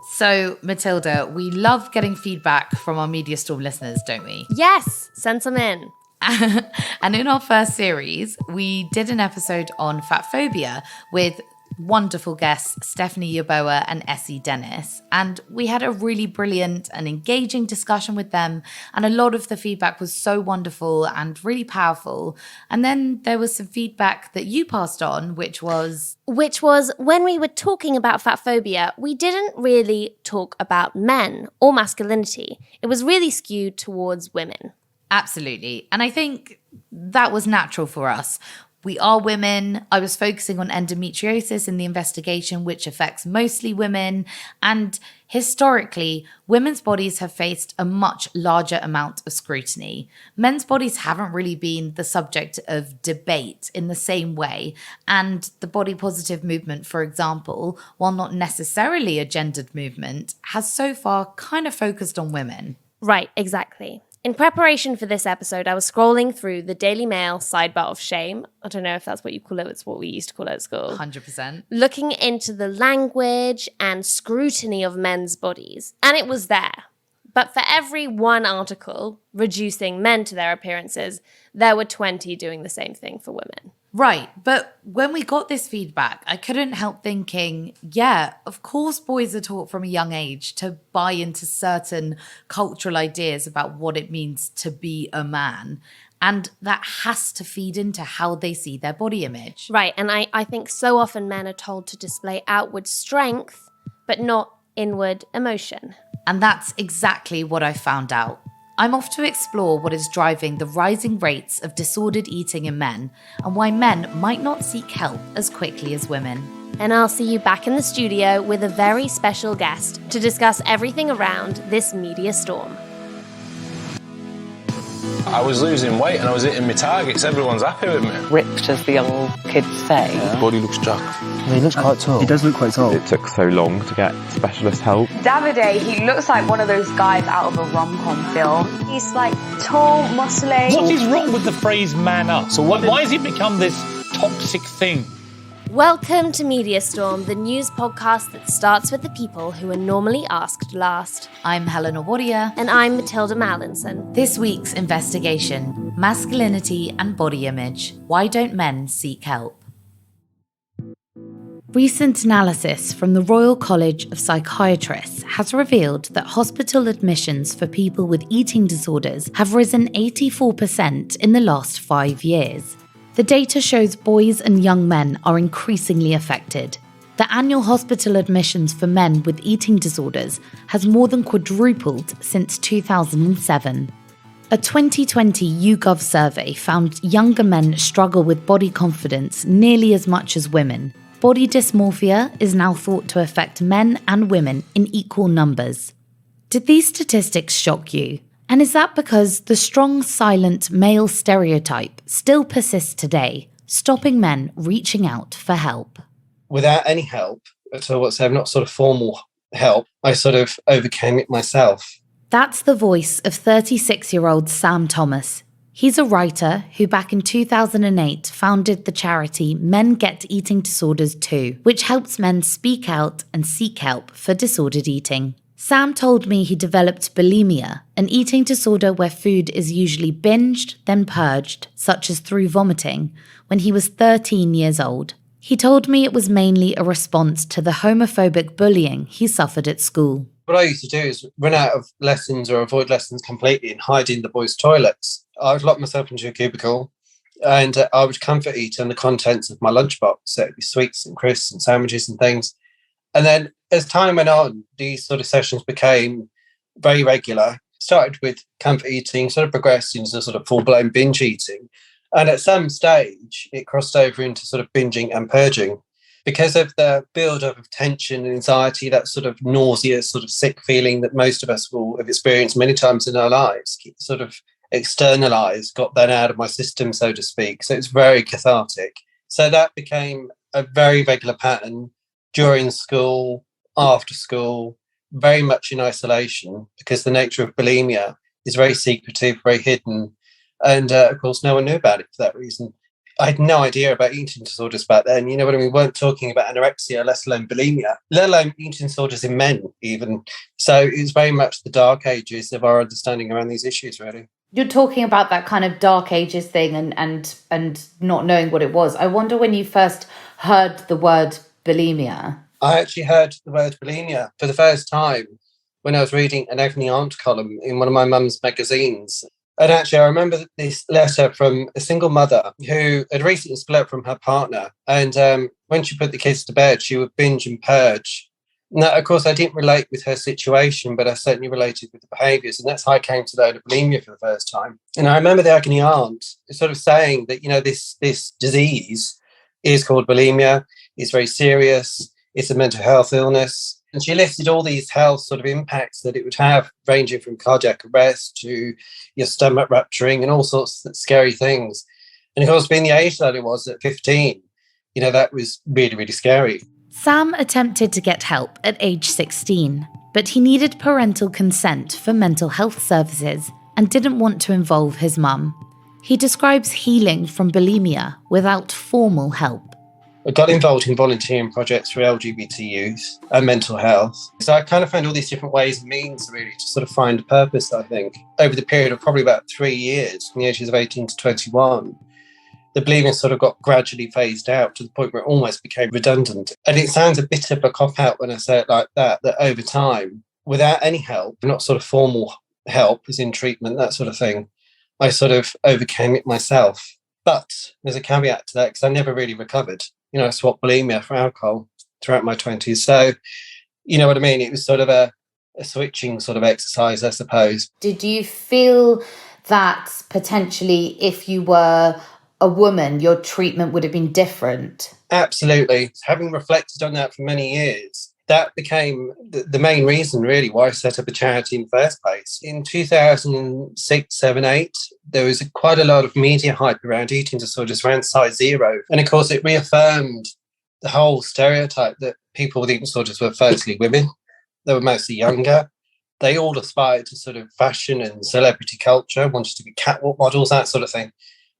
So, Matilda, we love getting feedback from our Media Storm listeners, don't we? Yes, send some in. And in our first series, we did an episode on fat phobia with wonderful guests Stephanie Yaboa and Essie Dennis. And we had a really brilliant and engaging discussion with them. And a lot of the feedback was so wonderful and really powerful. And then there was some feedback that you passed on, which was when we were talking about fat phobia, we didn't really talk about men or masculinity. It was really skewed towards women. Absolutely. And I think that was natural for us. We are women. I was focusing on endometriosis in the investigation, which affects mostly women. And historically, women's bodies have faced a much larger amount of scrutiny. Men's bodies haven't really been the subject of debate in the same way. And the body positive movement, for example, while not necessarily a gendered movement, has so far kind of focused on women. Right, exactly. In preparation for this episode, I was scrolling through the Daily Mail sidebar of shame. I don't know if that's what you call it. It's what we used to call it at school. 100%. Looking into the language and scrutiny of men's bodies. And it was there. But for every one article reducing men to their appearances, there were 20 doing the same thing for women. Right. But when we got this feedback, I couldn't help thinking, yeah, of course boys are taught from a young age to buy into certain cultural ideas about what it means to be a man. And that has to feed into how they see their body image. Right. And I think so often men are told to display outward strength, but not inward emotion. And that's exactly what I found out. I'm off to explore what is driving the rising rates of disordered eating in men and why men might not seek help as quickly as women. And I'll see you back in the studio with a very special guest to discuss everything around this media storm. I was losing weight and I was hitting my targets. Everyone's happy with me. Ripped, as the young kids say. His body looks jacked. Yeah, he looks quite tall. He does look quite tall. It took so long to get specialist help. Davide, he looks like one of those guys out of a rom-com film. He's like tall, muscly. What is wrong with the phrase man up? So why has it become this toxic thing? Welcome to Media Storm, the news podcast that starts with the people who are normally asked last. I'm Helena Warrior. And I'm Matilda Mallinson. This week's investigation, masculinity and body image. Why don't men seek help? Recent analysis from the Royal College of Psychiatrists has revealed that hospital admissions for people with eating disorders have risen 84% in the last 5 years. The data shows boys and young men are increasingly affected. The annual hospital admissions for men with eating disorders has more than quadrupled since 2007. A 2020 YouGov survey found younger men struggle with body confidence nearly as much as women. Body dysmorphia is now thought to affect men and women in equal numbers. Did these statistics shock you? And is that because the strong, silent male stereotype still persists today, stopping men reaching out for help? Without any help at all whatsoever, not sort of formal help, I sort of overcame it myself. That's the voice of 36-year-old Sam Thomas. He's a writer who back in 2008 founded the charity Men Get Eating Disorders Too, which helps men speak out and seek help for disordered eating. Sam told me he developed bulimia, an eating disorder where food is usually binged, then purged, such as through vomiting, when he was 13 years old. He told me it was mainly a response to the homophobic bullying he suffered at school. What I used to do is run out of lessons or avoid lessons completely and hide in the boys' toilets. I would lock myself into a cubicle and I would comfort eat on the contents of my lunchbox. So it'd be sweets and crisps and sandwiches and things. And then as time went on, these sort of sessions became very regular. Started with comfort eating, sort of progressed into sort of full-blown binge eating. And at some stage, it crossed over into sort of binging and purging. Because of the build-up of tension and anxiety, that sort of nausea, sort of sick feeling that most of us will have experienced many times in our lives, sort of externalized, got that out of my system, so to speak. So it's very cathartic. So that became a very regular pattern during school, after school, very much in isolation, because the nature of bulimia is very secretive, very hidden. And of course, no one knew about it for that reason. I had no idea about eating disorders back then. You know what I mean? We weren't talking about anorexia, let alone bulimia, let alone eating disorders in men even. So it was very much the dark ages of our understanding around these issues, really. You're talking about that kind of dark ages thing and not knowing what it was. I wonder when you first heard the word bulimia. I actually heard the word bulimia for the first time when I was reading an agony aunt column in one of my mum's magazines. And actually, I remember this letter from a single mother who had recently split up from her partner. And when she put the kids to bed, she would binge and purge. Now, of course, I didn't relate with her situation, but I certainly related with the behaviours. And that's how I came to learn of bulimia for the first time. And I remember the agony aunt sort of saying that, you know, this disease is called bulimia. It's very serious. It's a mental health illness. And she listed all these health sort of impacts that it would have, ranging from cardiac arrest to your stomach rupturing and all sorts of scary things. And of course, being the age that it was at 15, you know, that was really, really scary. Sam attempted to get help at age 16, but he needed parental consent for mental health services and didn't want to involve his mum. He describes healing from bulimia without formal help. I got involved in volunteering projects for LGBT youth and mental health. So I kind of found all these different ways and means really to sort of find a purpose, I think. Over the period of probably about 3 years, from the ages of 18 to 21, the bulimia sort of got gradually phased out to the point where it almost became redundant. And it sounds a bit of a cop-out when I say it like that over time, without any help, not sort of formal help, as in treatment, that sort of thing, I sort of overcame it myself. But there's a caveat to that because I never really recovered. You know, I swapped bulimia for alcohol throughout my 20s. So, you know what I mean? It was sort of a switching sort of exercise, I suppose. Did you feel that potentially if you were a woman, your treatment would have been different? Absolutely. Having reflected on that for many years, that became the main reason, really, why I set up a charity in the first place. In 2006, 7, 8, there was quite a lot of media hype around eating disorders around size 0. And of course, it reaffirmed the whole stereotype that people with eating disorders were firstly women. They were mostly younger. They all aspired to sort of fashion and celebrity culture, wanted to be catwalk models, that sort of thing.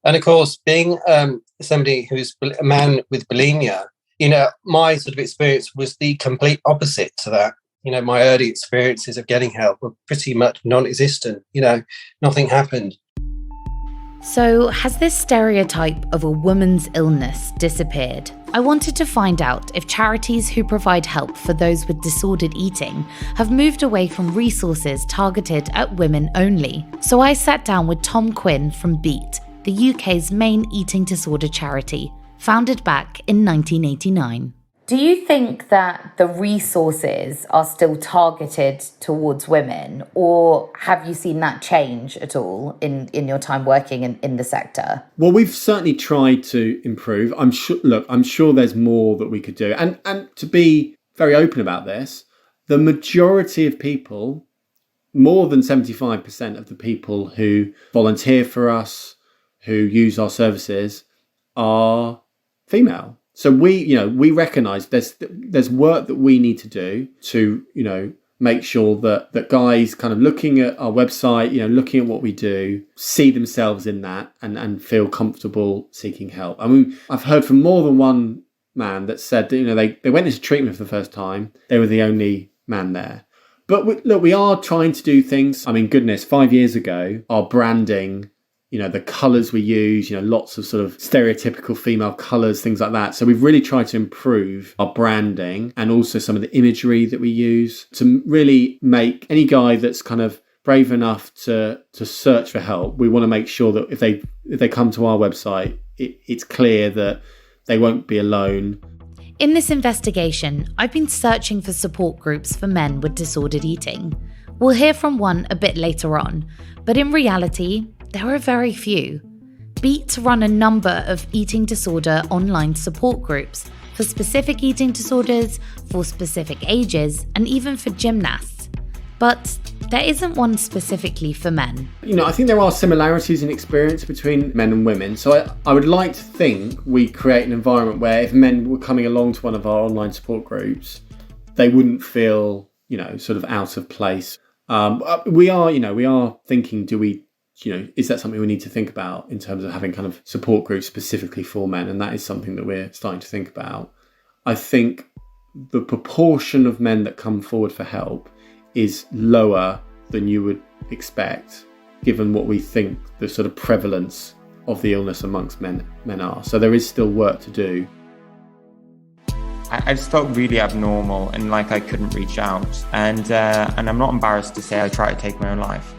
And of course, being somebody who's a man with bulimia, you know, my sort of experience was the complete opposite to that. You know, my early experiences of getting help were pretty much non-existent. You know, nothing happened. So has this stereotype of a woman's illness disappeared? I wanted to find out if charities who provide help for those with disordered eating have moved away from resources targeted at women only. So I sat down with Tom Quinn from Beat, the UK's main eating disorder charity, founded back in 1989. Do you think that the resources are still targeted towards women, or have you seen that change at all in your time working in the sector? Well, we've certainly tried to improve. I'm sure there's more that we could do. And to be very open about this, the majority of people, more than 75% of the people who volunteer for us, who use our services, are female. So we recognise there's work that we need to do to, you know, make sure that guys kind of looking at our website, you know, looking at what we do, see themselves in that and feel comfortable seeking help. I mean, I've heard from more than one man that said that, you know, they went into treatment for the first time. They were the only man there. But we are trying to do things. I mean, goodness, 5 years ago, our branding, you know, the colours we use, you know, lots of sort of stereotypical female colours, things like that. So we've really tried to improve our branding and also some of the imagery that we use to really make any guy that's kind of brave enough to search for help. We want to make sure that if they come to our website, it's clear that they won't be alone. In this investigation, I've been searching for support groups for men with disordered eating. We'll hear from one a bit later on, but in reality, there are very few. Beat run a number of eating disorder online support groups for specific eating disorders, for specific ages, and even for gymnasts. But there isn't one specifically for men. You know, I think there are similarities in experience between men and women. So I would like to think we create an environment where if men were coming along to one of our online support groups, they wouldn't feel, you know, sort of out of place. We are thinking, is that something we need to think about in terms of having kind of support groups specifically for men? And that is something that we're starting to think about. I think the proportion of men that come forward for help is lower than you would expect, given what we think the sort of prevalence of the illness amongst men are. So there is still work to do. I just felt really abnormal and like I couldn't reach out. And I'm not embarrassed to say I tried to take my own life.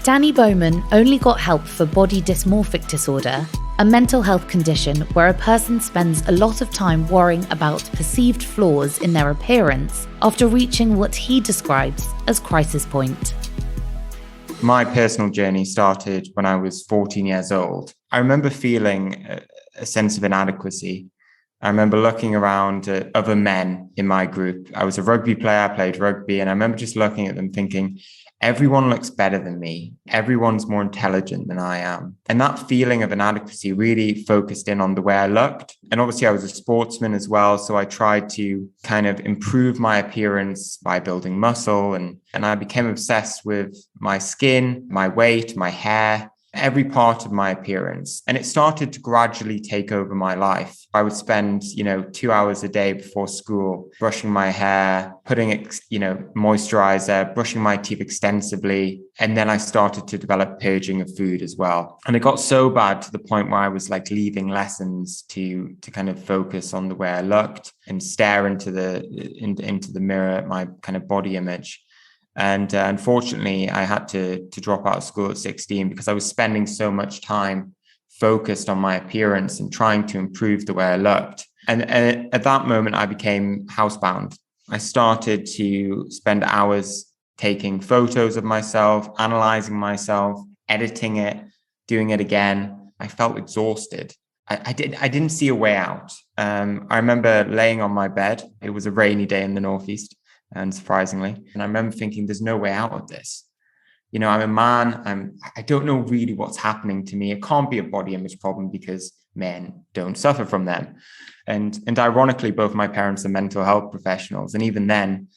Danny Bowman only got help for body dysmorphic disorder, a mental health condition where a person spends a lot of time worrying about perceived flaws in their appearance after reaching what he describes as crisis point. My personal journey started when I was 14 years old. I remember feeling a sense of inadequacy. I remember looking around at other men in my group. I was a rugby player, I played rugby, and I remember just looking at them thinking, everyone looks better than me. Everyone's more intelligent than I am. And that feeling of inadequacy really focused in on the way I looked. And obviously I was a sportsman as well. So I tried to kind of improve my appearance by building muscle. And I became obsessed with my skin, my weight, my hair, every part of my appearance. And it started to gradually take over my life. I would spend, 2 hours a day before school, brushing my hair, putting, moisturizer, brushing my teeth extensively. And then I started to develop purging of food as well. And it got so bad to the point where I was like leaving lessons to kind of focus on the way I looked and stare into the mirror at my kind of body image. And unfortunately, I had to drop out of school at 16 because I was spending so much time focused on my appearance and trying to improve the way I looked. And at that moment, I became housebound. I started to spend hours taking photos of myself, analyzing myself, editing it, doing it again. I felt exhausted. I didn't see a way out. I remember laying on my bed. It was a rainy day in the Northeast. And surprisingly, and I remember thinking, there's no way out of this. I'm a man. I don't know really what's happening to me. It can't be a body image problem because men don't suffer from them. And ironically, both my parents are mental health professionals. And even then,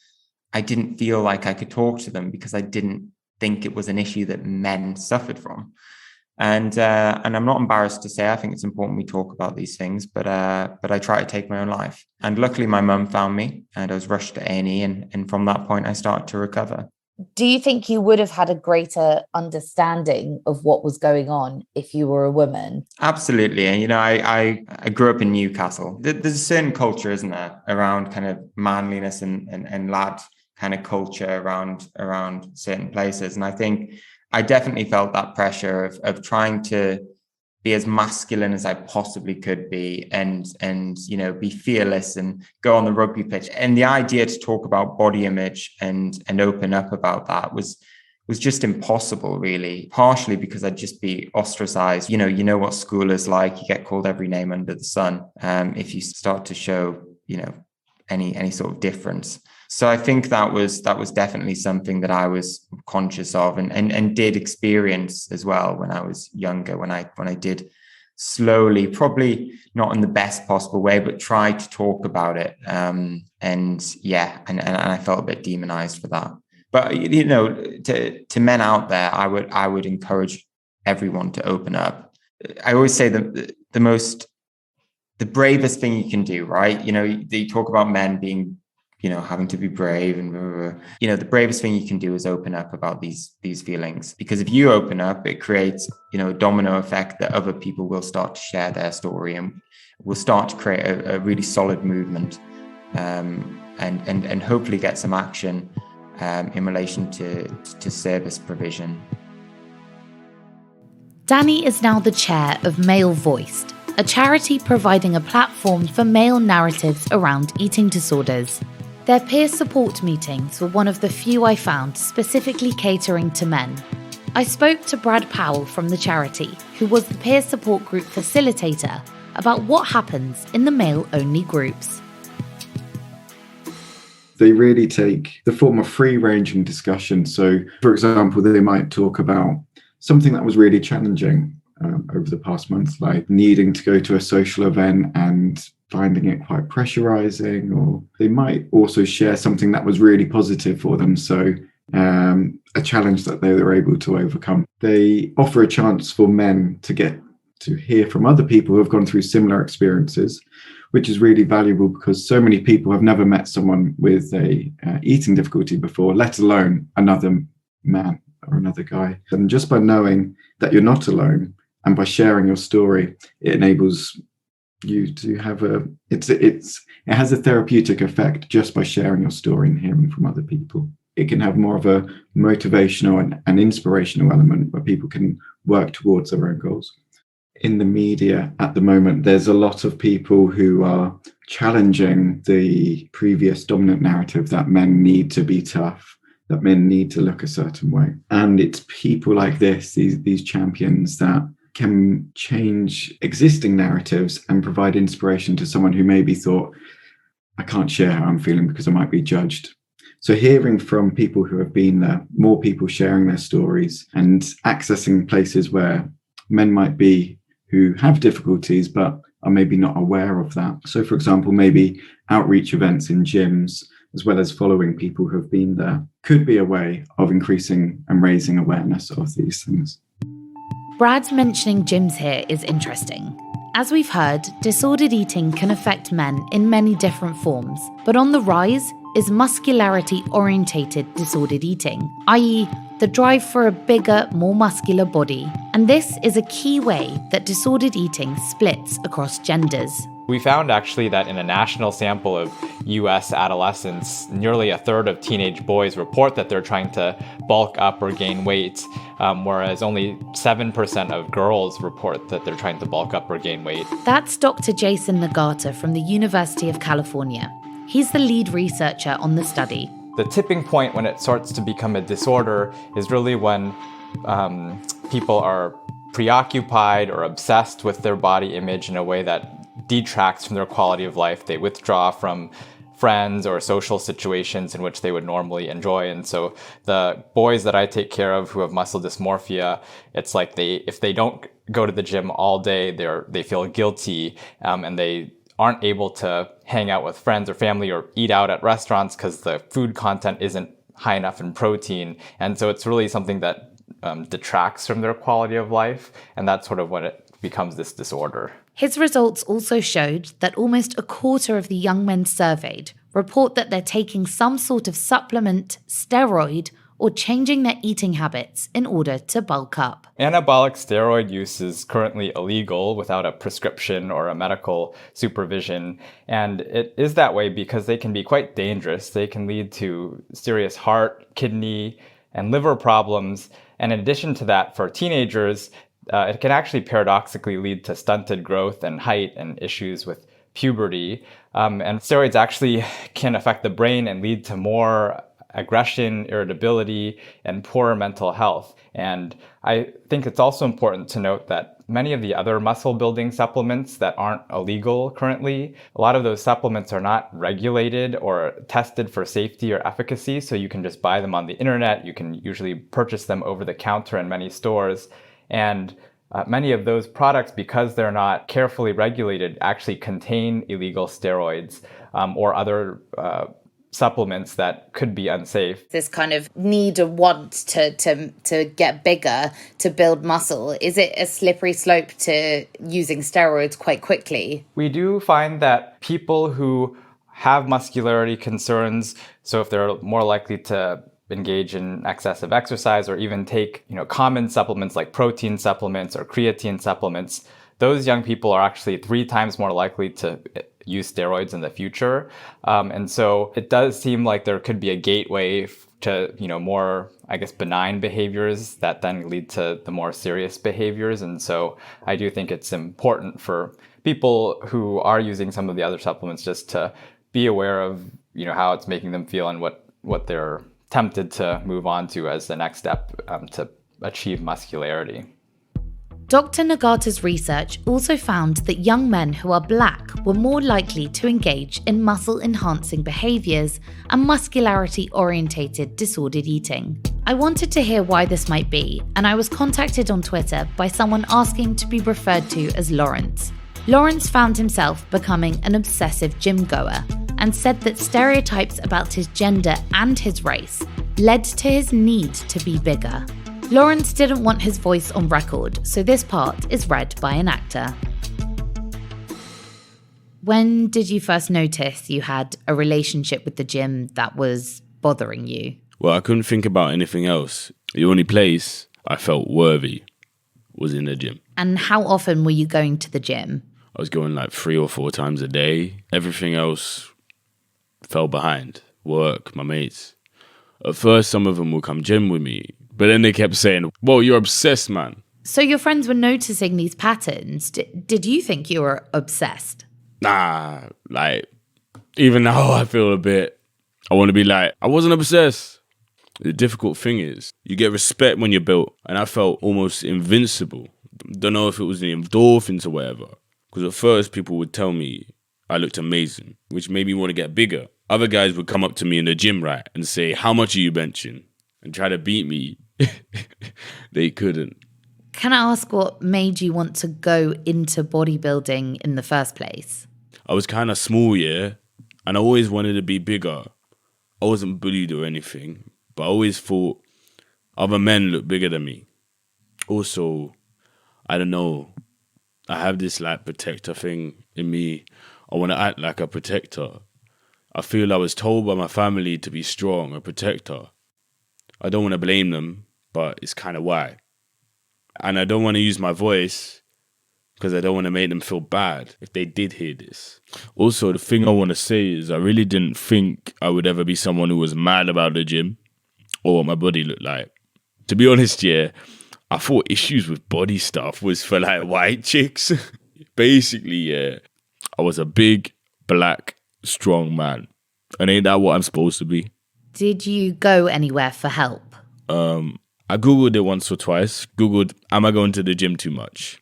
I didn't feel like I could talk to them because I didn't think it was an issue that men suffered from. And I'm not embarrassed to say, I think it's important we talk about these things, but I try to take my own life. And luckily my mum found me and I was rushed to A&E, and from that point I started to recover. Do you think you would have had a greater understanding of what was going on if you were a woman? Absolutely. And, I grew up in Newcastle. There's a certain culture, isn't there, around kind of manliness and lad kind of culture around certain places. And I think I definitely felt that pressure of trying to be as masculine as I possibly could be and be fearless and go on the rugby pitch. And the idea to talk about body image and open up about that was just impossible, really, partially because I'd just be ostracized. You know what school is like. You get called every name under the sun if you start to show, any sort of difference. So I think that was definitely something that I was conscious of and did experience as well when I was younger, when I did slowly, probably not in the best possible way, but tried to talk about it. And I felt a bit demonized for that. But, to men out there, I would encourage everyone to open up. I always say that the bravest thing you can do, right? They talk about men being, having to be brave and, the bravest thing you can do is open up about these feelings, because if you open up, it creates, a domino effect that other people will start to share their story and will start to create a really solid movement and hopefully get some action in relation to service provision. Danny is now the chair of Male Voiced, a charity providing a platform for male narratives around eating disorders. Their peer support meetings were one of the few I found specifically catering to men. I spoke to Brad Powell from the charity, who was the peer support group facilitator, about what happens in the male-only groups. They really take the form of free-ranging discussion. So, for example, they might talk about something that was really challenging over the past month, like needing to go to a social event and finding it quite pressurizing, or they might also share something that was really positive for them. So a challenge that they were able to overcome. They offer a chance for men to get to hear from other people who have gone through similar experiences, which is really valuable because so many people have never met someone with a eating difficulty before, let alone another man or another guy. And just by knowing that you're not alone and by sharing your story, it enables you to have it has a therapeutic effect just by sharing your story and hearing from other people. It can have more of a motivational and inspirational element where people can work towards their own goals. In the media at the moment, there's a lot of people who are challenging the previous dominant narrative that men need to be tough, that men need to look a certain way. And it's people like this, these champions, that can change existing narratives and provide inspiration to someone who maybe thought, I can't share how I'm feeling because I might be judged. So hearing from people who have been there, more people sharing their stories and accessing places where men might be who have difficulties but are maybe not aware of that. So for example, maybe outreach events in gyms, as well as following people who have been there, could be a way of increasing and raising awareness of these things. Brad mentioning gyms here is interesting. As we've heard, disordered eating can affect men in many different forms, but on the rise is muscularity-orientated disordered eating, i.e. the drive for a bigger, more muscular body. And this is a key way that disordered eating splits across genders. We found actually that in a national sample of US adolescents, nearly a third of teenage boys report that they're trying to bulk up or gain weight, whereas only 7% of girls report that they're trying to bulk up or gain weight. That's Dr. Jason Nagata from the University of California. He's the lead researcher on the study. The tipping point when it starts to become a disorder is really when people are preoccupied or obsessed with their body image in a way that detracts from their quality of life. They withdraw from friends or social situations in which they would normally enjoy. And so the boys that I take care of who have muscle dysmorphia, it's like if they don't go to the gym all day, they feel guilty and they aren't able to hang out with friends or family or eat out at restaurants because the food content isn't high enough in protein. And so it's really something that detracts from their quality of life. And that's sort of when it becomes this disorder. His results also showed that almost a quarter of the young men surveyed report that they're taking some sort of supplement, steroid, or changing their eating habits in order to bulk up. Anabolic steroid use is currently illegal without a prescription or a medical supervision. And it is that way because they can be quite dangerous. They can lead to serious heart, kidney, and liver problems. And in addition to that, for teenagers, it can actually paradoxically lead to stunted growth and height and issues with puberty. And steroids actually can affect the brain and lead to more aggression, irritability, and poorer mental health. And I think it's also important to note that many of the other muscle building supplements that aren't illegal currently, a lot of those supplements are not regulated or tested for safety or efficacy. So you can just buy them on the internet. You can usually purchase them over the counter in many stores. And many of those products, because they're not carefully regulated, actually contain illegal steroids or other supplements that could be unsafe. This kind of need or want to get bigger, to build muscle, is it a slippery slope to using steroids quite quickly? We do find that people who have muscularity concerns, so if they're more likely to engage in excessive exercise or even take, common supplements like protein supplements or creatine supplements, those young people are actually 3 times more likely to use steroids in the future. And so it does seem like there could be a gateway to, more, benign behaviors that then lead to the more serious behaviors. And so I do think it's important for people who are using some of the other supplements just to be aware of, how it's making them feel and what they're tempted to move on to as the next step to achieve muscularity. Dr. Nagata's research also found that young men who are Black were more likely to engage in muscle-enhancing behaviours and muscularity-orientated disordered eating. I wanted to hear why this might be, and I was contacted on Twitter by someone asking to be referred to as Lawrence. Lawrence found himself becoming an obsessive gym goer and said that stereotypes about his gender and his race led to his need to be bigger. Lawrence didn't want his voice on record, so this part is read by an actor. When did you first notice you had a relationship with the gym that was bothering you? Well, I couldn't think about anything else. The only place I felt worthy was in the gym. And how often were you going to the gym? I was going like 3 or 4 times a day. Everything else fell behind. Work, my mates. At first, some of them would come gym with me, but then they kept saying, "Whoa, you're obsessed, man." So your friends were noticing these patterns. Did you think you were obsessed? Nah, like, even now I feel a bit, I want to be like, I wasn't obsessed. The difficult thing is, you get respect when you're built, and I felt almost invincible. Don't know if it was the endorphins or whatever, because at first people would tell me I looked amazing, which made me want to get bigger. Other guys would come up to me in the gym, right, and say, "How much are you benching?" and try to beat me. They couldn't. Can I ask what made you want to go into bodybuilding in the first place? I was kind of small, yeah, and I always wanted to be bigger. I wasn't bullied or anything, but I always thought other men looked bigger than me. Also, I don't know, I have this like protector thing in me. I want to act like a protector. I feel I was told by my family to be strong, a protector. I don't want to blame them, but it's kind of why. And I don't want to use my voice because I don't want to make them feel bad if they did hear this. Also, the thing I want to say is I really didn't think I would ever be someone who was mad about the gym or what my body looked like. To be honest, yeah, I thought issues with body stuff was for like white chicks. Basically, yeah, I was a big, black, strong man. And ain't that what I'm supposed to be? Did you go anywhere for help? I Googled it once or twice. Googled, am I going to the gym too much?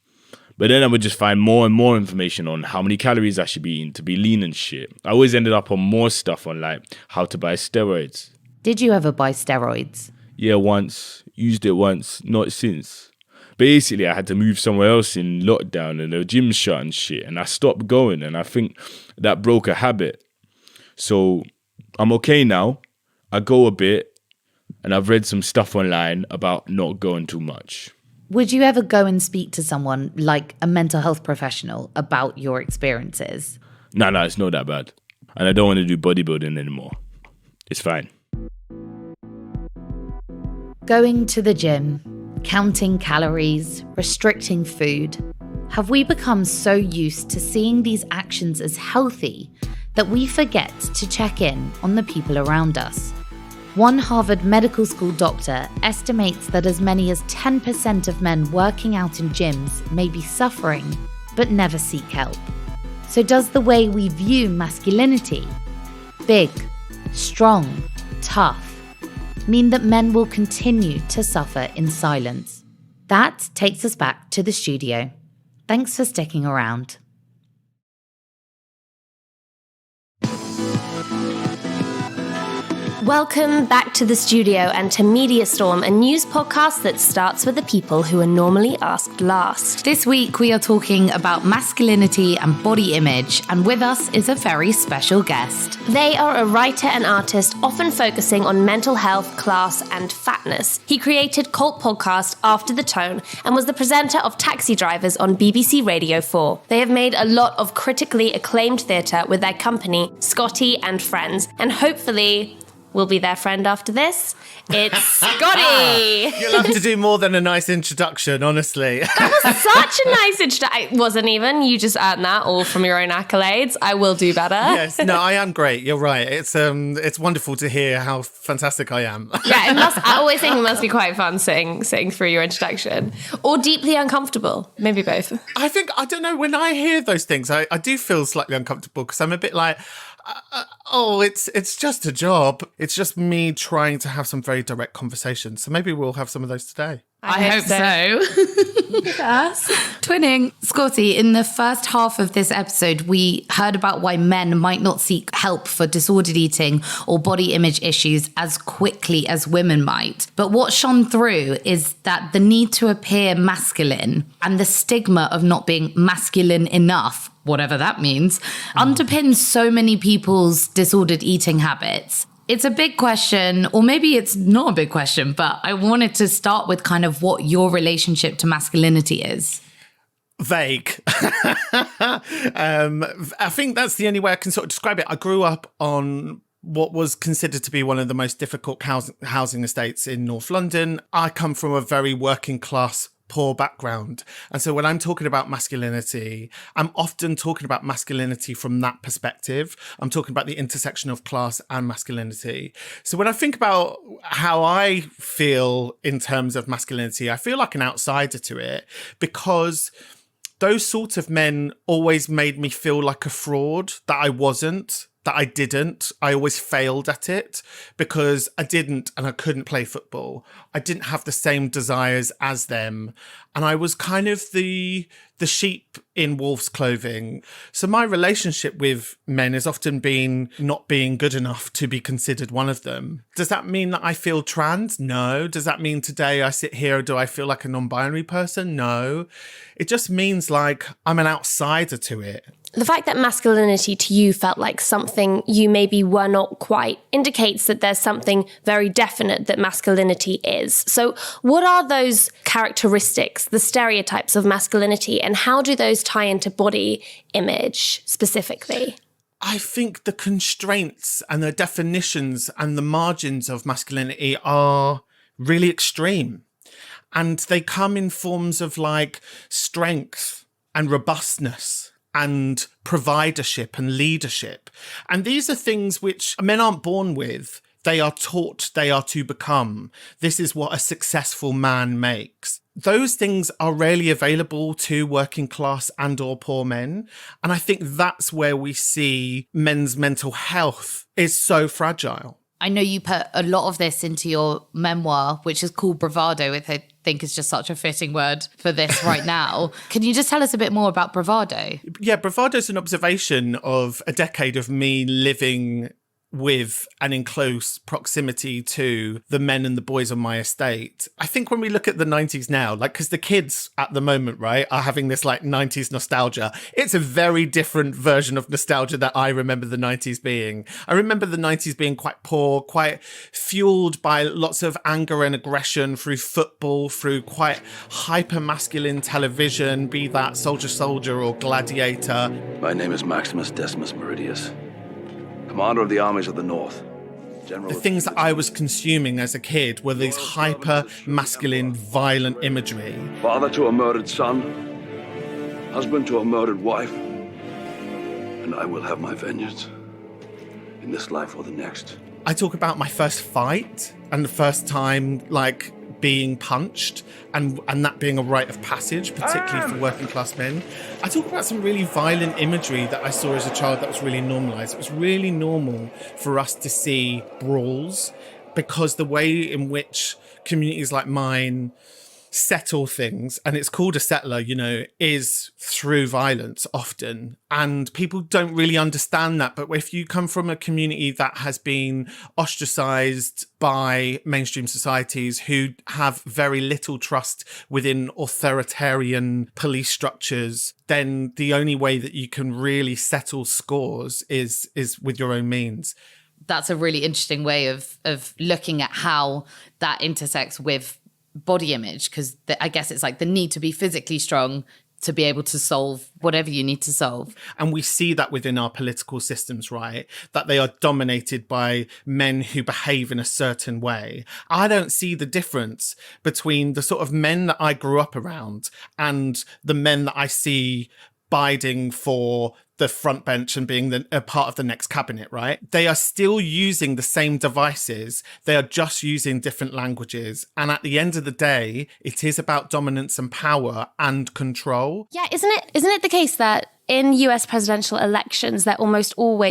But then I would just find more and more information on how many calories I should be eating to be lean and shit. I always ended up on more stuff on like how to buy steroids. Did you ever buy steroids? Yeah, once. Used it once, not since. Basically, I had to move somewhere else in lockdown and the gym shut and shit. And I stopped going and I think that broke a habit. So I'm okay now. I go a bit. And I've read some stuff online about not going too much. Would you ever go and speak to someone like a mental health professional about your experiences? No, it's not that bad. And I don't want to do bodybuilding anymore. It's fine. Going to the gym, counting calories, restricting food. Have we become so used to seeing these actions as healthy that we forget to check in on the people around us? One Harvard Medical School doctor estimates that as many as 10% of men working out in gyms may be suffering, but never seek help. So does the way we view masculinity, big, strong, tough, mean that men will continue to suffer in silence? That takes us back to the studio. Thanks for sticking around. Welcome back to the studio and to Media Storm, a news podcast that starts with the people who are normally asked last. This week we are talking about masculinity and body image, and with us is a very special guest. They are a writer and artist, often focusing on mental health, class, and fatness. He created cult podcast After the Tone and was the presenter of Taxi Drivers on BBC Radio 4. They have made a lot of critically acclaimed theatre with their company, Scottee and Friends, and hopefully will be their friend after this. It's Scottee! You'll have to do more than a nice introduction, honestly. That was such a nice introduction. It wasn't even. You just earned that all from your own accolades. I will do better. Yes, no, I am great. You're right. It's wonderful to hear how fantastic I am. Yeah, it must. I always think it must be quite fun sitting through your introduction. Or deeply uncomfortable. Maybe both. I don't know, when I hear those things, I do feel slightly uncomfortable because I'm a bit like, it's just a job. It's just me trying to have some very direct conversations. So maybe we'll have some of those today. I hope so. Yes. Twinning, Scottee, in the first half of this episode, we heard about why men might not seek help for disordered eating or body image issues as quickly as women might. But what shone through is that the need to appear masculine and the stigma of not being masculine enough, whatever that means, underpins so many people's disordered eating habits. It's a big question, or maybe it's not a big question, but I wanted to start with kind of what your relationship to masculinity is. Vague. I think that's the only way I can sort of describe it. I grew up on what was considered to be one of the most difficult housing estates in North London. I come from a very working class, poor background. And so when I'm talking about masculinity, I'm often talking about masculinity from that perspective. I'm talking about the intersection of class and masculinity. So when I think about how I feel in terms of masculinity, I feel like an outsider to it, because those sorts of men always made me feel like a fraud, that I wasn't, that I didn't. I always failed at it because I didn't and I couldn't play football. I didn't have the same desires as them. And I was kind of the sheep in wolf's clothing. So my relationship with men has often been not being good enough to be considered one of them. Does that mean that I feel trans? No. Does that mean today I sit here, do I feel like a non-binary person? No. It just means like I'm an outsider to it. The fact that masculinity to you felt like something you maybe were not quite indicates that there's something very definite that masculinity is. So what are those characteristics, the stereotypes of masculinity, and how do those tie into body image specifically? I think the constraints and the definitions and the margins of masculinity are really extreme. And they come in forms of like strength and robustness and providership and leadership. And these are things which men aren't born with. They are taught, they are to become. This is what a successful man makes. Those things are rarely available to working class and or poor men. And I think that's where we see men's mental health is so fragile. I know you put a lot of this into your memoir, which is called Bravado, which I think is just such a fitting word for this right now. Can you just tell us a bit more about Bravado? Yeah, Bravado is an observation of a decade of me living with and in close proximity to the men and the boys on my estate. I think when we look at the 90s now, like, because the kids at the moment, right, are having this like 90s nostalgia. It's a very different version of nostalgia that I remember the 90s being. I remember the 90s being quite poor, quite fueled by lots of anger and aggression through football, through quite hyper-masculine television, be that Soldier or Gladiator. My name is Maximus Decimus Meridius, Commander of the armies of the North. The things that I was consuming as a kid were these hyper-masculine, violent imagery. Father to a murdered son, husband to a murdered wife, and I will have my vengeance in this life or the next. I talk about my first fight and the first time, like, being punched and that being a rite of passage, particularly for working class men. I talk about some really violent imagery that I saw as a child that was really normalized. It was really normal for us to see brawls because the way in which communities like mine settle things, and it's called a settler, you know, is through violence often. And people don't really understand that. But if you come from a community that has been ostracized by mainstream societies who have very little trust within authoritarian police structures, then the only way that you can really settle scores is with your own means. That's a really interesting way of looking at how that intersects with body image, because I guess it's like the need to be physically strong to be able to solve whatever you need to solve. And we see that within our political systems, right? That they are dominated by men who behave in a certain way. I don't see the difference between the sort of men that I grew up around and the men that I see biding for the front bench and being a part of the next cabinet, right? They are still using the same devices. They are just using different languages. And at the end of the day, it is about dominance and power and control. Yeah, isn't it the case that in US presidential elections, the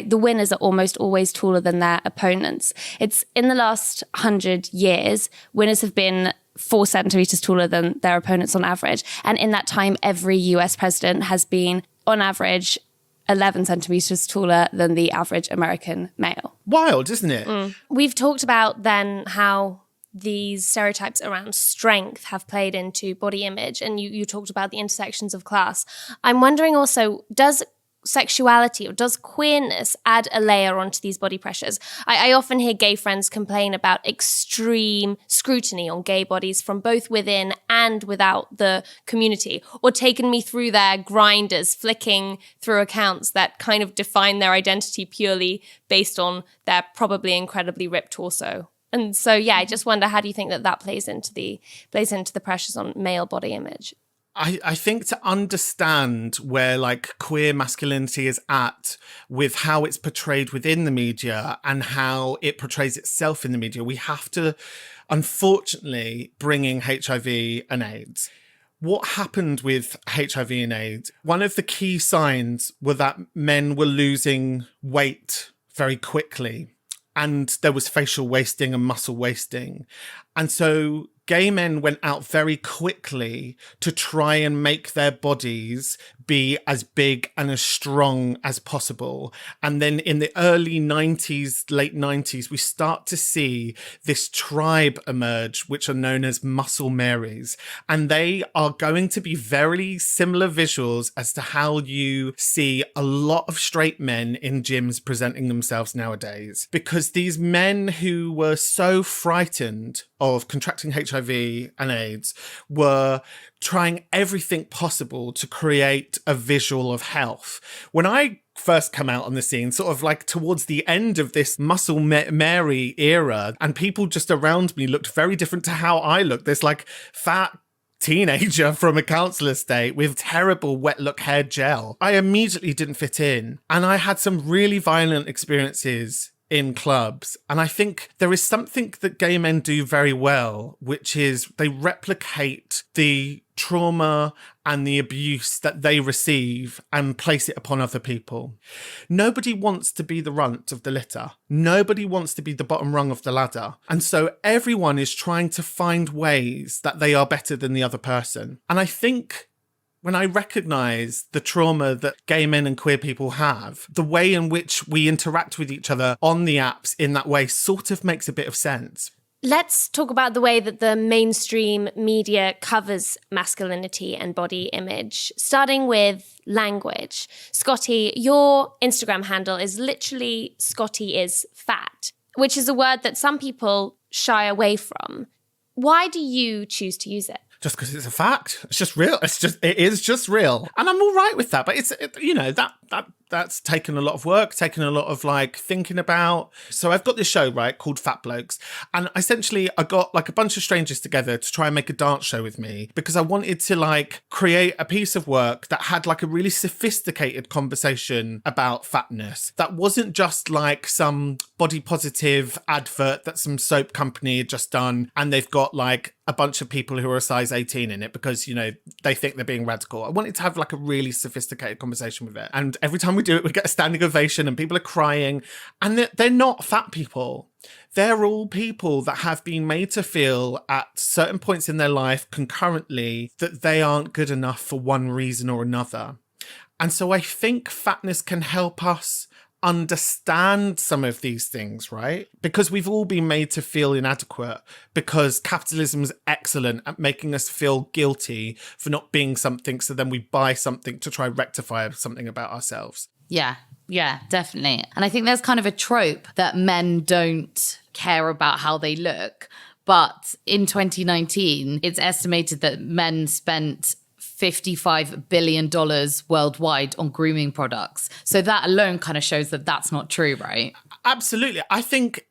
winners are almost always taller than their opponents? It's in the last 100 years, winners have been 4 centimeters taller than their opponents on average. And in that time, every US president has been, on average, 11 centimeters taller than the average American male. Wild, isn't it? We've talked about then how these stereotypes around strength have played into body image, and you talked about the intersections of class. I'm wondering also, does sexuality, or does queerness add a layer onto these body pressures? I often hear gay friends complain about extreme scrutiny on gay bodies from both within and without the community, or taken me through their grinders, flicking through accounts that kind of define their identity purely based on their probably incredibly ripped torso. And so, yeah, I just wonder, how do you think that plays into the pressures on male body image? I think to understand where like queer masculinity is at with how it's portrayed within the media and how it portrays itself in the media, we have to, unfortunately, bring in HIV and AIDS. What happened with HIV and AIDS? One of the key signs were that men were losing weight very quickly, and there was facial wasting and muscle wasting. And so gay men went out very quickly to try and make their bodies be as big and as strong as possible. And then in the early 90s, late 90s, we start to see this tribe emerge, which are known as Muscle Marys. And they are going to be very similar visuals as to how you see a lot of straight men in gyms presenting themselves nowadays. Because these men who were so frightened of contracting HIV and AIDS were trying everything possible to create a visual of health. When I first come out on the scene, sort of like towards the end of this Muscle Mary era, and people just around me looked very different to how I looked. This like fat teenager from a council estate with terrible wet look hair gel. I immediately didn't fit in, and I had some really violent experiences in clubs. And I think there is something that gay men do very well, which is they replicate the trauma and the abuse that they receive and place it upon other people. Nobody wants to be the runt of the litter. Nobody wants to be the bottom rung of the ladder. And so everyone is trying to find ways that they are better than the other person. And I think when I recognise the trauma that gay men and queer people have, the way in which we interact with each other on the apps in that way sort of makes a bit of sense. Let's talk about the way that the mainstream media covers masculinity and body image, starting with language. Scottee, your Instagram handle is literally Scottee is fat, which is a word that some people shy away from. Why do you choose to use it? Just because it's a fact. It's just real. It is just real. And I'm all right with that. But that's taken a lot of work, taken a lot of like thinking about. So I've got this show, right, called Fat Blokes. And essentially I got like a bunch of strangers together to try and make a dance show with me because I wanted to like create a piece of work that had like a really sophisticated conversation about fatness. That wasn't just like some body positive advert that some soap company had just done and they've got like a bunch of people who are a size 18 in it because, you know, they think they're being radical. I wanted to have like a really sophisticated conversation with it. And every time we do it, we get a standing ovation and people are crying. And they're not fat people. They're all people that have been made to feel at certain points in their life concurrently that they aren't good enough for one reason or another. And so I think fatness can help us understand some of these things, right? Because we've all been made to feel inadequate because capitalism's excellent at making us feel guilty for not being something, so then we buy something to try rectify something about ourselves. Yeah, definitely. And I think there's kind of a trope that men don't care about how they look. But in 2019, it's estimated that men spent $55 billion worldwide on grooming products. So that alone kind of shows that that's not true, right? Absolutely. I think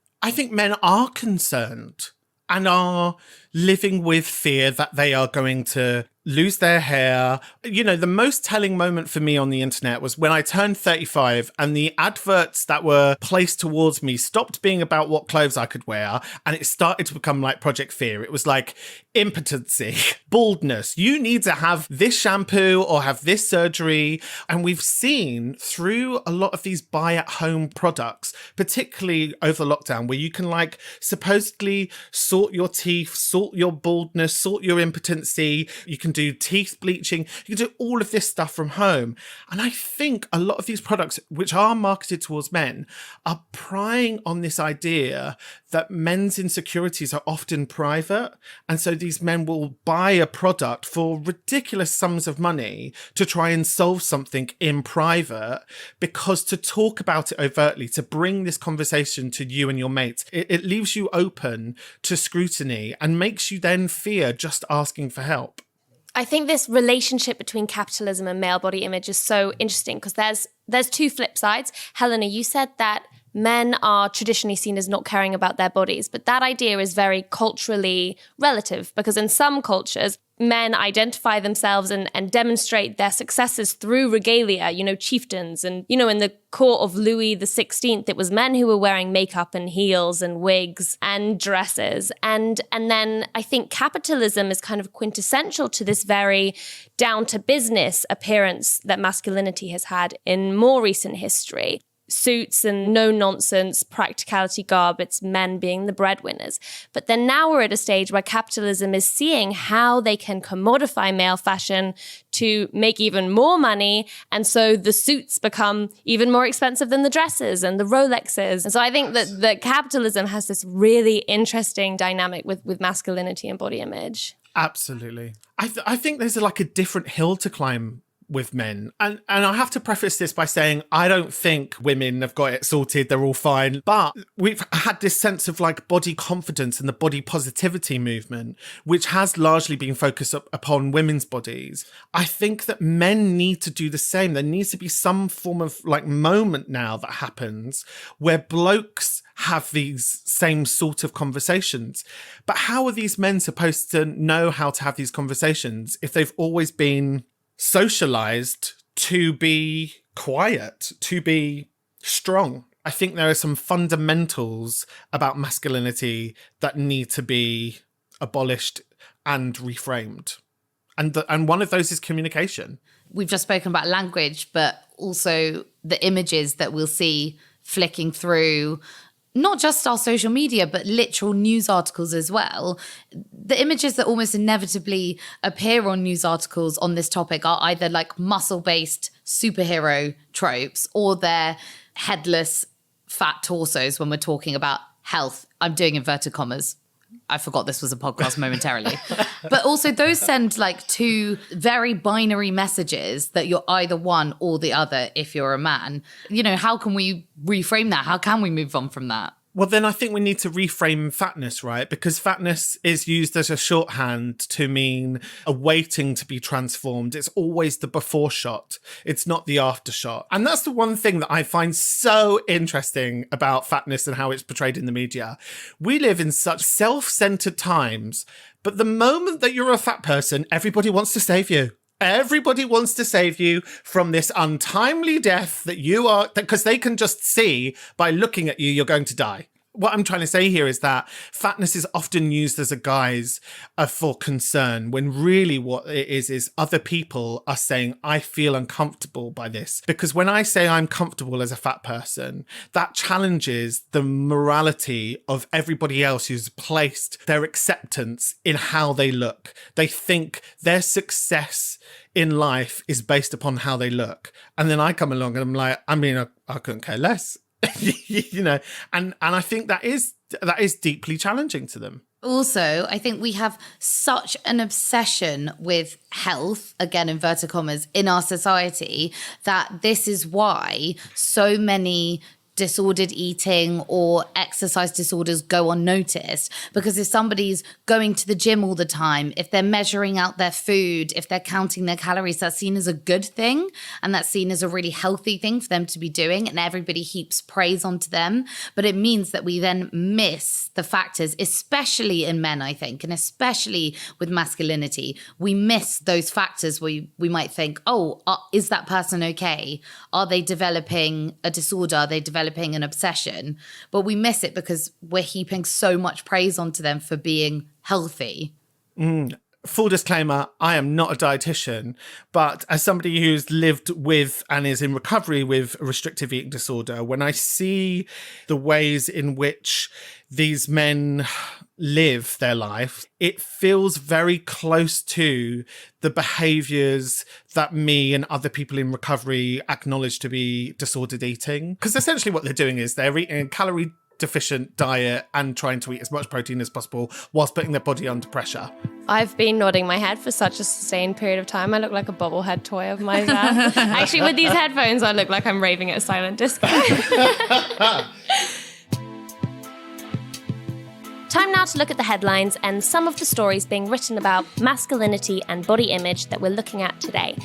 men are concerned and are living with fear that they are going to lose their hair. You know, the most telling moment for me on the internet was when I turned 35 and the adverts that were placed towards me stopped being about what clothes I could wear and it started to become like Project Fear. It was like impotency, baldness. You need to have this shampoo or have this surgery. And we've seen through a lot of these buy at home products, particularly over lockdown, where you can like supposedly sort your teeth, sort your baldness, sort your impotency. You can do teeth bleaching. You can do all of this stuff from home. And I think a lot of these products, which are marketed towards men, are prying on this idea that men's insecurities are often private. And so these men will buy a product for ridiculous sums of money to try and solve something in private, because to talk about it overtly, to bring this conversation to you and your mates, it leaves you open to scrutiny and makes you then fear just asking for help. I think this relationship between capitalism and male body image is so interesting because there's two flip sides. Helena, you said that men are traditionally seen as not caring about their bodies, but that idea is very culturally relative, because in some cultures, men identify themselves and demonstrate their successes through regalia, chieftains. And, in the court of Louis XVI, it was men who were wearing makeup and heels and wigs and dresses. And then I think capitalism is kind of quintessential to this very down to business appearance that masculinity has had in more recent history. Suits and no-nonsense practicality garb, it's men being the breadwinners. But then now we're at a stage where capitalism is seeing how they can commodify male fashion to make even more money. And so the suits become even more expensive than the dresses and the Rolexes. And so I think that capitalism has this really interesting dynamic with masculinity and body image. Absolutely. I think there's a different hill to climb with men. And I have to preface this by saying I don't think women have got it sorted, they're all fine. But we've had this sense of body confidence and the body positivity movement, which has largely been focused upon women's bodies. I think that men need to do the same. There needs to be some form of moment now that happens where blokes have these same sort of conversations. But how are these men supposed to know how to have these conversations if they've always been socialized to be quiet, to be strong? I think there are some fundamentals about masculinity that need to be abolished and reframed. And one of those is communication. We've just spoken about language, but also the images that we'll see flicking through not just our social media, but literal news articles as well. The images that almost inevitably appear on news articles on this topic are either muscle-based superhero tropes, or they're headless fat torsos when we're talking about health. I'm doing inverted commas. I forgot this was a podcast momentarily. But also those send two very binary messages that you're either one or the other if you're a man. How can we reframe that? How can we move on from that? Well, then I think we need to reframe fatness, right? Because fatness is used as a shorthand to mean awaiting to be transformed. It's always the before shot. It's not the after shot. And that's the one thing that I find so interesting about fatness and how it's portrayed in the media. We live in such self-centered times, but the moment that you're a fat person, everybody wants to save you. Everybody wants to save you from this untimely death that you are, because they can just see by looking at you, you're going to die. What I'm trying to say here is that fatness is often used as a guise for concern, when really what it is other people are saying, I feel uncomfortable by this. Because when I say I'm comfortable as a fat person, that challenges the morality of everybody else who's placed their acceptance in how they look. They think their success in life is based upon how they look. And then I come along and I'm like, I couldn't care less. And I think that is deeply challenging to them. Also, I think we have such an obsession with health, again, inverted commas, in our society, that this is why so many disordered eating or exercise disorders go unnoticed. Because if somebody's going to the gym all the time, if they're measuring out their food, if they're counting their calories, that's seen as a good thing, and that's seen as a really healthy thing for them to be doing, and everybody heaps praise onto them. But it means that we then miss the factors, especially in men, I think, and especially with masculinity. We miss those factors where we might think, is that person okay? Are they developing a disorder? Are they developing an obsession? But we miss it because we're heaping so much praise onto them for being healthy. Full disclaimer, I am not a dietitian, but as somebody who's lived with and is in recovery with a restrictive eating disorder, when I see the ways in which these men live their life, it feels very close to the behaviors that me and other people in recovery acknowledge to be disordered eating. Because essentially what they're doing is they're eating a calorie deficient diet and trying to eat as much protein as possible whilst putting their body under pressure. I've been nodding my head for such a sustained period of time. I look like a bobblehead toy of myself. Actually, with these headphones, I look like I'm raving at a silent disco. Time now to look at the headlines and some of the stories being written about masculinity and body image that we're looking at today.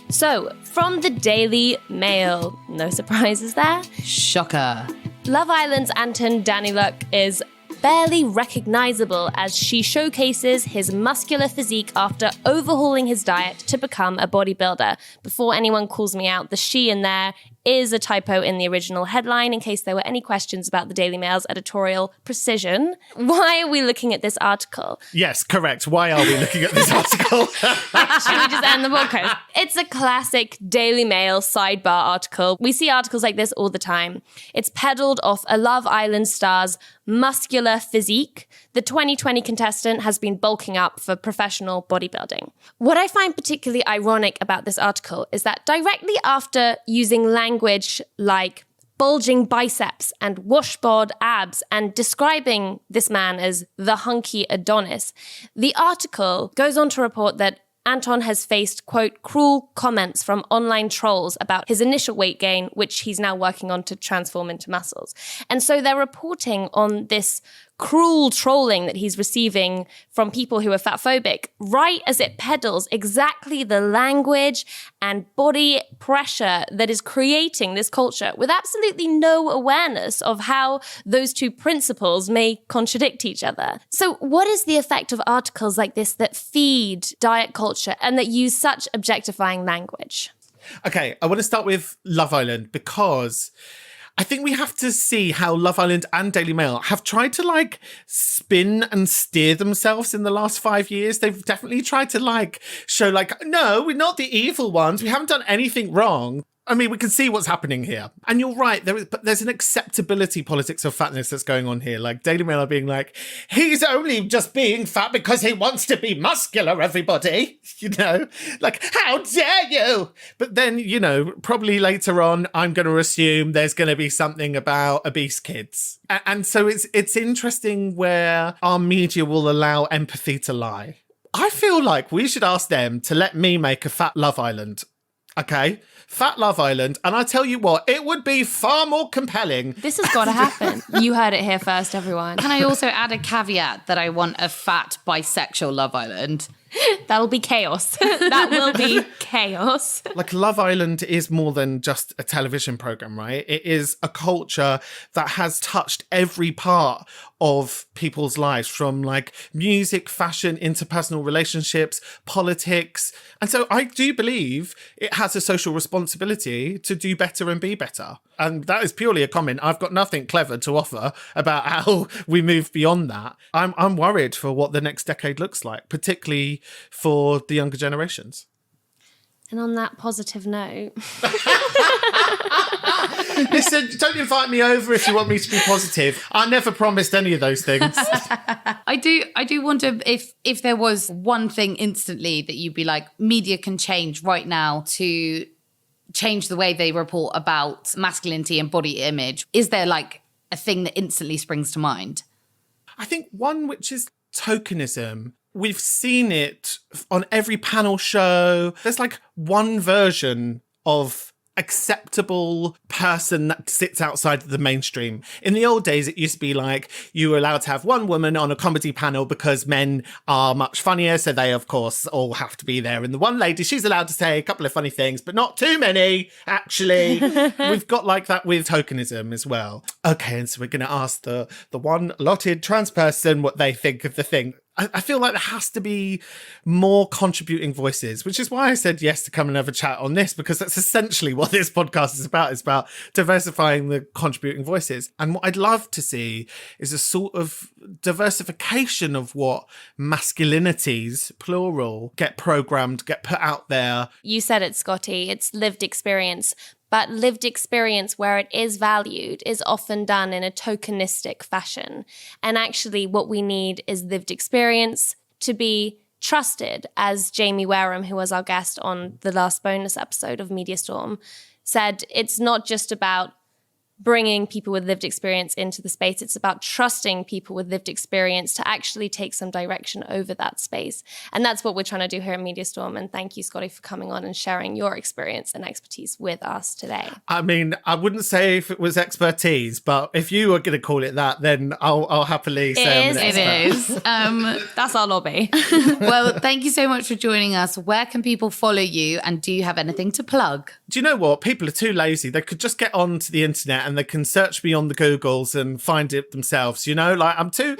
So, from the Daily Mail, no surprises there. Shocker. Love Island's Anton Daniluk is barely recognizable as she showcases his muscular physique after overhauling his diet to become a bodybuilder. Before anyone calls me out, the she in there is a typo in the original headline, in case there were any questions about the Daily Mail's editorial precision. Why are we looking at this article? Yes, correct. Why are we looking at this article? Should we just end the podcast? It's a classic Daily Mail sidebar article. We see articles like this all the time. It's peddled off a Love Island star's muscular physique. The 2020 contestant has been bulking up for professional bodybuilding. What I find particularly ironic about this article is that directly after using language like bulging biceps and washboard abs and describing this man as the hunky Adonis, the article goes on to report that Anton has faced, quote, cruel comments from online trolls about his initial weight gain, which he's now working on to transform into muscles. And so they're reporting on this cruel trolling that he's receiving from people who are fatphobic, right as it peddles exactly the language and body pressure that is creating this culture with absolutely no awareness of how those two principles may contradict each other. So what is the effect of articles like this that feed diet culture and that use such objectifying language? Okay, I want to start with Love Island because I think we have to see how Love Island and Daily Mail have tried to spin and steer themselves in the last 5 years. They've definitely tried to show no, we're not the evil ones. We haven't done anything wrong. I mean, we can see what's happening here. And you're right, but there's an acceptability politics of fatness that's going on here. Daily Mail are being he's only just being fat because he wants to be muscular, everybody. How dare you? But then, probably later on, I'm going to assume there's going to be something about obese kids. And so it's interesting where our media will allow empathy to lie. I feel like we should ask them to let me make a fat Love Island. Okay? Fat Love Island, and I tell you what, it would be far more compelling. This has got to happen. You heard it here first, everyone. Can I also add a caveat that I want a fat bisexual Love Island? That'll be chaos. That will be chaos. Love Island is more than just a television program, right? It is a culture that has touched every part of people's lives, from music, fashion, interpersonal relationships, politics. And so I do believe it has a social responsibility to do better and be better. And that is purely a comment. I've got nothing clever to offer about how we move beyond that. I'm worried for what the next decade looks like, particularly for the younger generations. And on that positive note... Listen, don't invite me over if you want me to be positive. I never promised any of those things. I do wonder if there was one thing instantly that you'd be media can change right now to change the way they report about masculinity and body image. Is there a thing that instantly springs to mind? I think one which is tokenism. We've seen it on every panel show. There's one version of acceptable person that sits outside of the mainstream. In the old days, it used to be you were allowed to have one woman on a comedy panel because men are much funnier, so they, of course, all have to be there. And the one lady, she's allowed to say a couple of funny things, but not too many, actually. We've got that with tokenism as well. Okay, and so we're going to ask the one allotted trans person what they think of the thing. I feel like there has to be more contributing voices, which is why I said yes to come and have a chat on this, because that's essentially what this podcast is about. It's about diversifying the contributing voices. And what I'd love to see is a sort of diversification of what masculinities, plural, get programmed, get put out there. You said it, Scottee. It's lived experience. But lived experience, where it is valued, is often done in a tokenistic fashion. And actually what we need is lived experience to be trusted, as Jamie Wareham, who was our guest on the last bonus episode of Media Storm, said. It's not just about bringing people with lived experience into the space. It's about trusting people with lived experience to actually take some direction over that space. And that's what we're trying to do here at Media Storm. And thank you, Scottee, for coming on and sharing your experience and expertise with us today. I mean, I wouldn't say if it was expertise, but if you were going to call it that, then I'll happily say I'm an expert. It is. That's our lobby. Well, thank you so much for joining us. Where can people follow you, and do you have anything to plug? Do you know what? People are too lazy. They could just get onto the internet and they can search me on the Googles and find it themselves. You know, like I'm too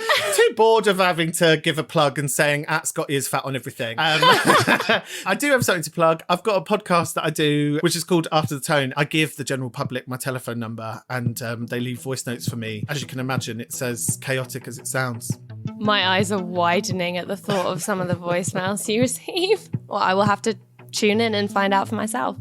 bored of having to give a plug and saying @Scottee is fat on everything. I do have something to plug. I've got a podcast that I do, which is called After the Tone. I give the general public my telephone number and they leave voice notes for me. As you can imagine, it's as chaotic as it sounds. My eyes are widening at the thought of some of the voicemails you receive. Well, I will have to tune in and find out for myself.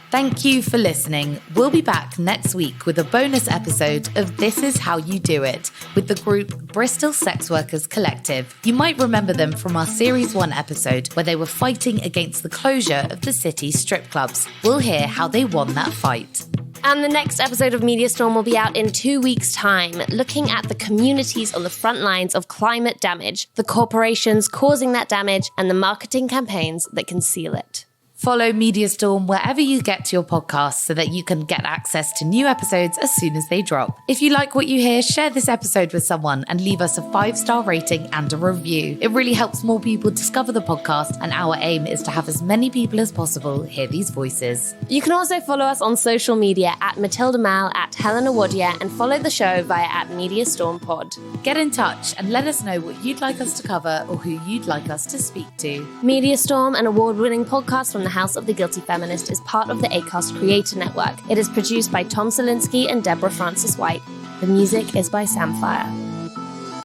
Thank you for listening. We'll be back next week with a bonus episode of This Is How You Do It with the group Bristol Sex Workers Collective. You might remember them from our Series 1 episode where they were fighting against the closure of the city's strip clubs. We'll hear how they won that fight. And the next episode of Media Storm will be out in 2 weeks' time, looking at the communities on the front lines of climate damage, the corporations causing that damage, and the marketing campaigns that conceal it. Follow Media Storm wherever you get your podcasts so that you can get access to new episodes as soon as they drop. If you like what you hear, share this episode with someone and leave us a 5-star rating and a review. It really helps more people discover the podcast, and our aim is to have as many people as possible hear these voices. You can also follow us on social media @Matilda Mal, @Helena Wadia, and follow the show via @Media Storm Pod. Get in touch and let us know what you'd like us to cover or who you'd like us to speak to. Media Storm, an award-winning podcast from the House of the Guilty Feminist, is part of the Acast Creator Network. It is produced by Tom Selinsky and Deborah Francis White. The music is by Samfire.